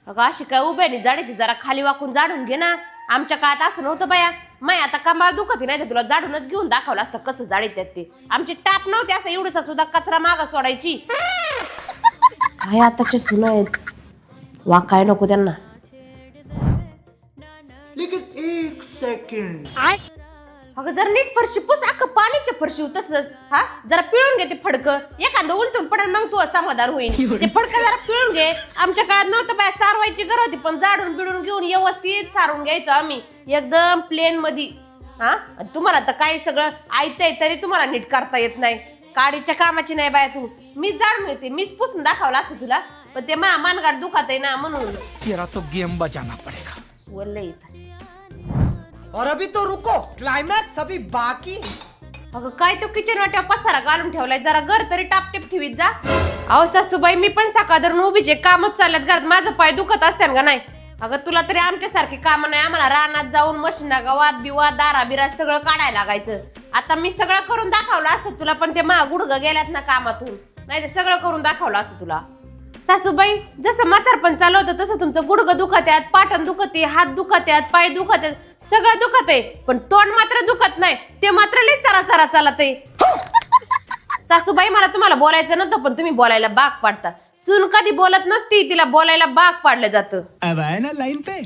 अगं अशी काय उभ्यानी जाडी ती जरा खाली वाकून जाडून घे ना. आमच्या काळात असं नव्हतं बाया. माय आता कमाल दुखत नाही तर तुला जाडूनच घेऊन दाखवलं असतं कसं जाडीत त्यात ते. आमची टाप नव्हती असं एवढसा सुद्धा कचरा मागं सोडायची. काय आताचे सुना आहेत वाकाय नको त्यांना. लेकिन एक सेकंड अगं जरा नीट फरशी पुस अख्खं पाण्याच्या फरशी तसंच. हा जरा पिळून घे ते फडकं. एखादं उलटून पडेल मग तू समाधान होईल. ते फडकं जरा पिळून घे. आमच्या काळात नव्हतं बाय सारवायची गरज होती पण जाडून बिडून घेऊन व्यवस्थित सारून घ्यायचो आम्ही एकदम प्लेन मध्ये. हा तुम्हाला तर काही सगळं ऐकतंय तरी तुम्हाला नीट करता येत नाही. काडीच्या कामाची नाही बाय तू. मीच जाडून येते मीच पुसून दाखवलं असतं तुला पण ते मानगाड दुखात आहे ना म्हणून. तेरा तो गेम बजाना पडेगा. बोलले इथं. और अभी तो रुको, क्लाइमैक्स अभी बाकी. अगं काय तो किचन वाट्या पसारा घालून ठेवलाय जरा घर तरी टापटीप ठेवीत जा. अहो सासूबाई मी पण सकाळ धरून उभीचे कामच चालल्यात घरात. माझं पाय दुखत असते का नाही. अगं तुला तरी आमच्यासारखी कामं नाही. आम्हाला रानात जाऊन मशीना गावात बिवा दारा बिरा सगळं काढायला लागायचं. आता मी सगळं करून दाखवलं असतं तुला पण ते गुडघं गेल्यात ना कामातून. नाही ते सगळं करून दाखवलं असतं तुला. सासूबाई जसं म्हातारपण चालवतं तसं तुमचं गुडघं दुखत आहेत पाटण दुखते हात दुखत आहेत पाय दुखत आहेत सगळं दुखत आहे पण तोंड मात्र दुखत नाही. ते मात्र लई चरा चरा चालत आहे. सासूबाई मला तुम्हाला बोलायचं नव्हतं पण तुम्ही बोलायला बाग पाडता. सून कधी बोलत नसती तिला बोलायला बाग पाडलं जातं. अब आए ना लाइन पे.